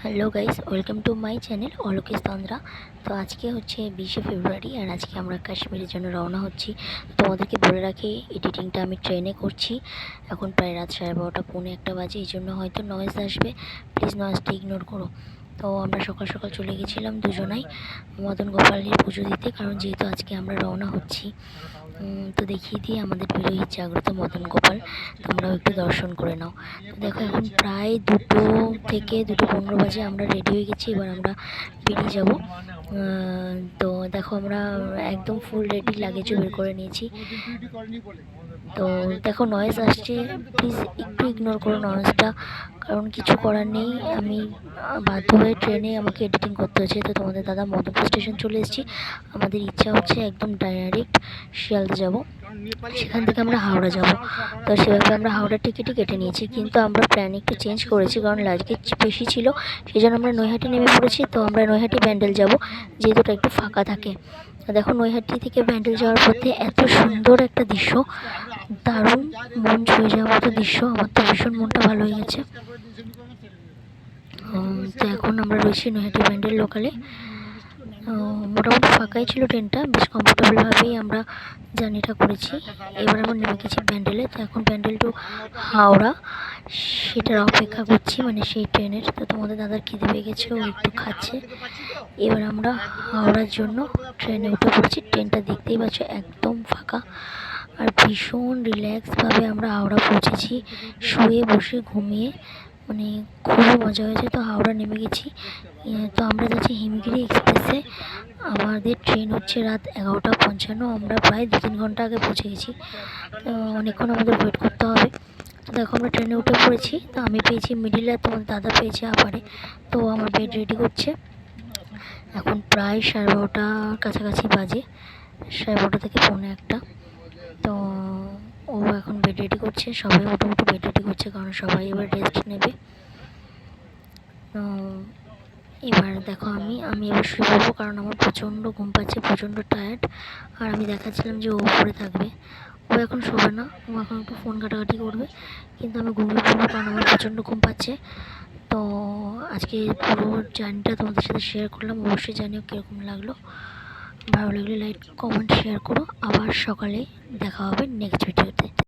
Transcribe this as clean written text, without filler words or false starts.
Hello guys, welcome to my channel Alokesh Tandra. তো আজকে হচ্ছে 20শে ফেব্রুয়ারি আর আজকে আমরা কাশ্মীরের জন্য রওনা হচ্ছি। তোমাদেরকে বলে রাখি, এডিটিংটা আমি ট্রেনে করছি। এখন প্রায় রাত 12:30 পৌনে 1টা বাজে, এই জন্য হয়তো নয়েজ আসবে, প্লিজ নয়েজটা ইগনোর করো। তো আমরা সকাল সকাল চলে গেছিলাম দুজনাই মদন গোপালের পুজো দিতে, কারণ যেহেতু আজকে আমরা রওনা হচ্ছি। তো দেখিয়ে দিই আমাদের বিরোহী জাগ্রত মদন গোপাল, তোমরাও একটু দর্শন করে নাও। তো দেখো এখন প্রায় 2টো থেকে 2:15 বাজে, আমরা রেডি হয়ে গেছি, এবার আমরা বেরিয়ে যাব। তো দেখো আমরা একদম ফুল রেডি, লাগেজও বের করে নিয়েছি। তো দেখো নয়েজ আসছে, প্লিজ একটু ইগনোর করো নয়েজটা, কারণ কিছু করার নেই, আমি বাধ্য হয়ে ট্রেনে আমাকে এডিটিং করতে হচ্ছে। তো তোমাদের দাদা মদনপুর স্টেশন চলে এসেছি। আমাদের ইচ্ছা হচ্ছে একদম ডাইরেক্ট শিয়ালদা যাব, সেখান থেকে আমরা হাওড়া যাব। তো সেভাবে আমরা হাওড়ার টিকিটই কেটে নিয়েছি, কিন্তু আমরা প্ল্যান একটু চেঞ্জ করেছি, কারণ লাগেজ বেশি ছিল, সেই জন্য আমরা নৈহাটি নেমে পড়েছি। তো আমরা নৈহাটি ব্যান্ডেল যাব, যেহেতু ওটা একটু ফাঁকা থাকে। দেখো নৈহাটি থেকে ব্যান্ডেল যাওয়ার পথে এত সুন্দর একটা দৃশ্য, দারুণ মন ছুঁয়ে যাওয়ার মতো দৃশ্য, আমার তো ভীষণ মনটা ভালো হয়ে গেছে। তো এখন আমরা রয়েছি নৈহাটি ব্যান্ডেল লোকালে। মোটামুটি ফাঁকাই ছিল ট্রেনটা, বেশ কমফোর্টেবলভাবেই আমরা জার্নিটা করেছি। এবার আমরা নেমে গেছি ব্যান্ডেলে। তো এখন ব্যান্ডেল টু হাওড়া সেটার অপেক্ষা করছি, মানে সেই ট্রেনের। তো তোমাদের দাদার খিদে পেয়ে গেছে, ও একটু খাচ্ছে। এবার আমরা হাওড়ার জন্য ট্রেনে উঠে পড়েছি। ট্রেনটা দেখতেই পাচ্ছ একদম ফাঁকা, আর ভীষণ রিল্যাক্সভাবে আমরা হাওড়া পৌঁছেছি, শুয়ে বসে ঘুমিয়ে, মানে খুবই মজা হয়েছে। তো হাওড়া নেমে গেছি। তো আমরা যাচ্ছি হিমগিরি এক্সপ্রেসে। আমাদের ট্রেন হচ্ছে রাত 11:55, আমরা প্রায় 2-3 ঘন্টা আগে পৌঁছে গেছি। তো অনেকক্ষণ আমাদের ওয়েট করতে হবে। তো দেখো আমরা ট্রেনে উঠে পড়েছি। তো আমি পেয়েছি মিডিলে, আর তোমার দাদা পেয়েছে আপারে। তো আমার বেড রেডি করছে। এখন প্রায় 12:30 কাছাকাছি বাজে, 12:30 থেকে পৌনে 1টা। তো ও এখন বেড রেডি করছে, সবাই মোটামুটি বেড রেডি করছে, কারণ সবাই এবার রেস্ট নেবে। এবার দেখো আমি এবার শুয়ে পড়বো, কারণ আমার প্রচণ্ড ঘুম পাচ্ছে, প্রচণ্ড টায়ার্ড। আর আমি দেখাচ্ছিলাম যে ও উপরে থাকবে, ও এখন শোবে না, ও এখন একটু ফোন ঘাটাঘাটি করবে, কিন্তু আমি ঘুমিয়ে পড়বো, কারণ আমার প্রচণ্ড ঘুম পাচ্ছে। তো আজকে পুরো জার্নিটা তোমাদের সাথে শেয়ার করলাম, অবশ্যই জানিও কীরকম লাগলো। ভালো লাগলে লাইক কমেন্ট শেয়ার করো। আবার সকালে দেখা হবে নেক্সট ভিডিওতে।